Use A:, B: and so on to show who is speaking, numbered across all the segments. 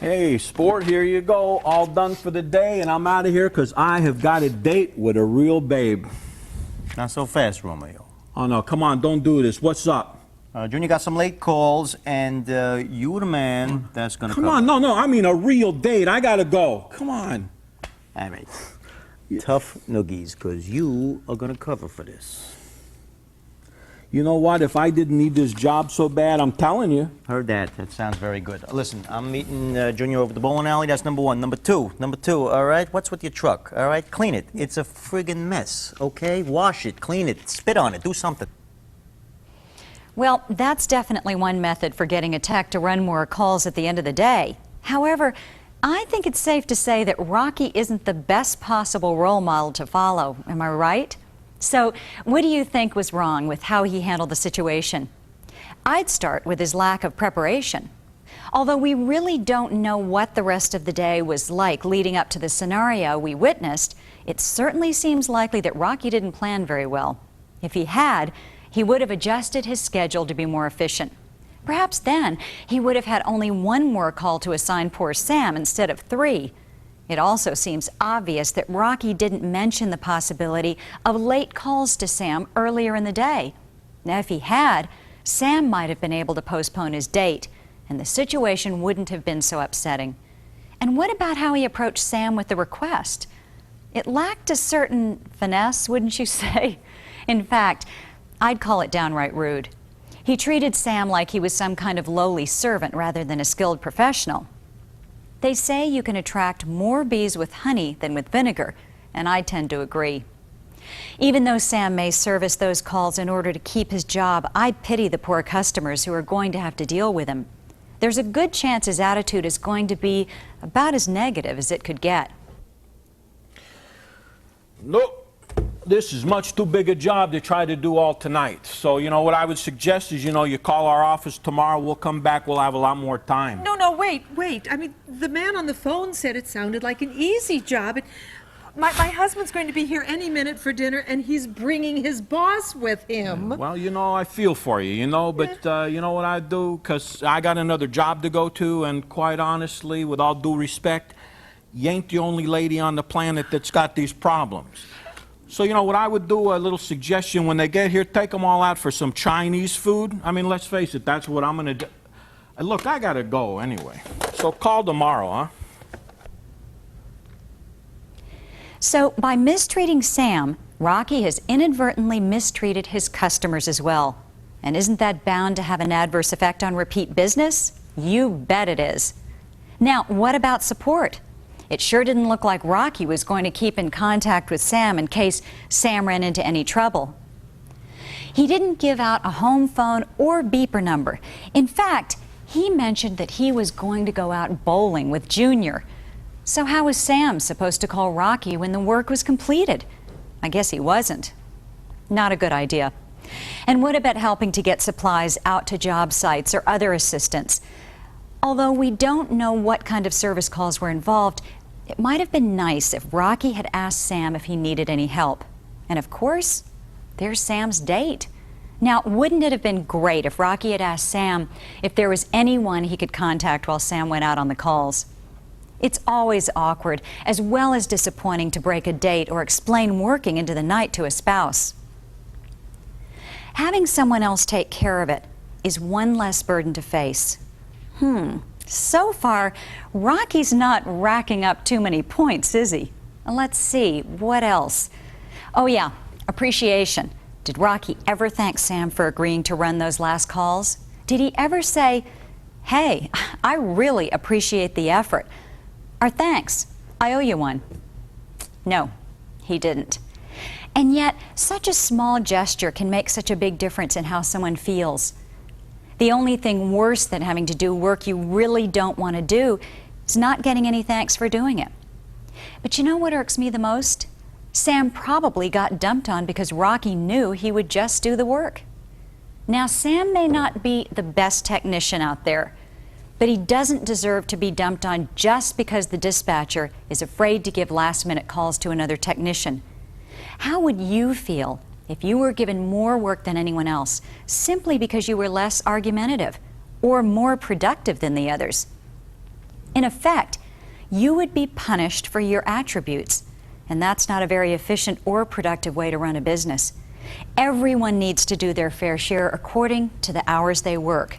A: Hey, sport, here you go. All done for the day, and I'm out of here because I have got a date with a real babe.
B: Not so fast, Romeo.
A: Oh, no, come on, don't do this. What's up?
B: Junior got some late calls, and you the man that's going to
A: Come on, no, I mean a real date. I got to go. Come on.
B: All right. Tough noogies, because you are going to cover for this.
A: You know what? If I didn't need this job so bad, I'm telling you.
B: Heard that. That sounds very good. Listen, I'm meeting Junior over at the bowling alley. That's number one. Number two, all right? What's with your truck, all right? Clean it. It's a friggin' mess, okay? Wash it, clean it, spit on it, do something.
C: Well, that's definitely one method for getting a tech to run more calls at the end of the day. However, I think it's safe to say that Rocky isn't the best possible role model to follow. Am I right? So, what do you think was wrong with how he handled the situation? I'd start with his lack of preparation. Although we really don't know what the rest of the day was like leading up to the scenario we witnessed, it certainly seems likely that Rocky didn't plan very well. If he had, he would have adjusted his schedule to be more efficient. Perhaps then he would have had only one more call to assign poor Sam instead of 3. It also seems obvious that Rocky didn't mention the possibility of late calls to Sam earlier in the day. Now, if he had, Sam might have been able to postpone his date, and the situation wouldn't have been so upsetting. And what about how he approached Sam with the request? It lacked a certain finesse, wouldn't you say? In fact, I'd call it downright rude. He treated Sam like he was some kind of lowly servant rather than a skilled professional. They say you can attract more bees with honey than with vinegar, and I tend to agree. Even though Sam may service those calls in order to keep his job, I pity the poor customers who are going to have to deal with him. There's a good chance his attitude is going to be about as negative as it could get.
A: Nope. This is much too big a job to try to do all tonight. So, you know, what I would suggest is, you call our office tomorrow, we'll come back, we'll have a lot more time.
D: No, wait. I mean, the man on the phone said it sounded like an easy job. My husband's going to be here any minute for dinner, and he's bringing his boss with him.
A: Well, I feel for you, but you know what I do? Because I got another job to go to, and quite honestly, with all due respect, you ain't the only lady on the planet that's got these problems. So, what I would do, a little suggestion, when they get here, take them all out for some Chinese food. I mean, let's face it, that's what I'm going to do. Look, I got to go anyway. So call tomorrow, huh?
C: So, by mistreating Sam, Rocky has inadvertently mistreated his customers as well. And isn't that bound to have an adverse effect on repeat business? You bet it is. Now, what about support? It sure didn't look like Rocky was going to keep in contact with Sam in case Sam ran into any trouble. He didn't give out a home phone or beeper number. In fact, he mentioned that he was going to go out bowling with Junior. So how was Sam supposed to call Rocky when the work was completed? I guess he wasn't. Not a good idea. And what about helping to get supplies out to job sites or other assistance? Although we don't know what kind of service calls were involved, it might have been nice if Rocky had asked Sam if he needed any help. And of course, there's Sam's date. Now, wouldn't it have been great if Rocky had asked Sam if there was anyone he could contact while Sam went out on the calls? It's always awkward, as well as disappointing, to break a date or explain working into the night to a spouse. Having someone else take care of it is one less burden to face. So far, Rocky's not racking up too many points, is he? Let's see, what else? Oh yeah, appreciation. Did Rocky ever thank Sam for agreeing to run those last calls? Did he ever say, "Hey, I really appreciate the effort," or "Thanks, I owe you one"? No, he didn't. And yet, such a small gesture can make such a big difference in how someone feels. The only thing worse than having to do work you really don't want to do is not getting any thanks for doing it. But you know what irks me the most? Sam probably got dumped on because Rocky knew he would just do the work. Now, Sam may not be the best technician out there, but he doesn't deserve to be dumped on just because the dispatcher is afraid to give last-minute calls to another technician. How would you feel if you were given more work than anyone else simply because you were less argumentative or more productive than the others? In effect, you would be punished for your attributes, and that's not a very efficient or productive way to run a business. Everyone needs to do their fair share according to the hours they work.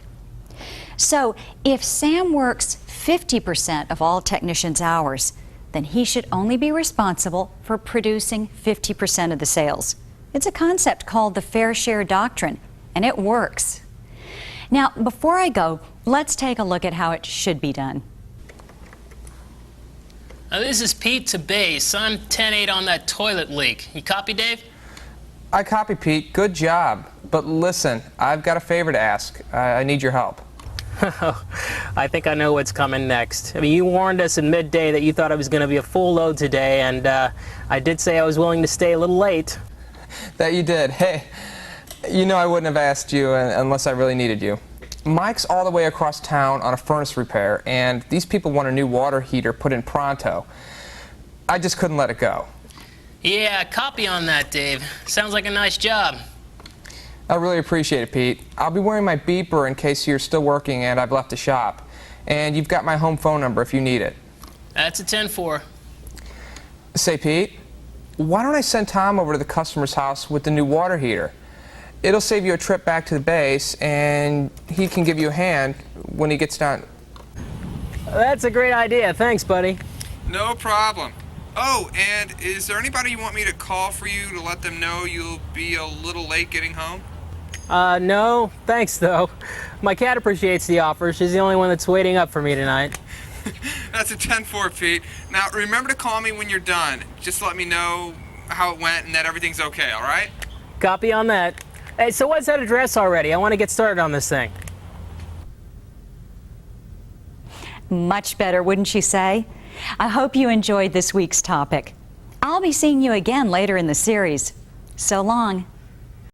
C: So if Sam works 50% of all technicians' hours, then he should only be responsible for producing 50% of the sales. It's a concept called the fair share doctrine, and it works. Now, before I go, let's take a look at how it should be done.
E: This is Pete to base. I'm 10-8 on that toilet leak. You copy, Dave?
F: I copy, Pete. Good job. But listen, I've got a favor to ask. I need your help.
E: I think I know what's coming next. I mean, you warned us in midday that you thought it was going to be a full load today, and I did say I was willing to stay a little late.
F: That you did. Hey, you know I wouldn't have asked you unless I really needed you. Mike's all the way across town on a furnace repair, and these people want a new water heater put in pronto. I just couldn't let it go.
E: Yeah, copy on that, Dave. Sounds like a nice job.
F: I really appreciate it, Pete. I'll be wearing my beeper in case you're still working and I've left the shop. And you've got my home phone number if you need it.
E: That's a 10-4.
F: Say, Pete, why don't I send Tom over to the customer's house with the new water heater? It'll save you a trip back to the base, and he can give you a hand when he gets done.
E: That's a great idea. Thanks, buddy.
G: No problem. Oh, and is there anybody you want me to call for you to let them know you'll be a little late getting home?
E: No, thanks, though. My cat appreciates the offer. She's the only one that's waiting up for me tonight.
G: That's a 10-4, Pete. Now, remember to call me when you're done. Just let me know how it went and that everything's okay, all right?
E: Copy on that. Hey, so what's that address already? I want to get started on this thing.
C: Much better, wouldn't you say? I hope you enjoyed this week's topic. I'll be seeing you again later in the series. So long.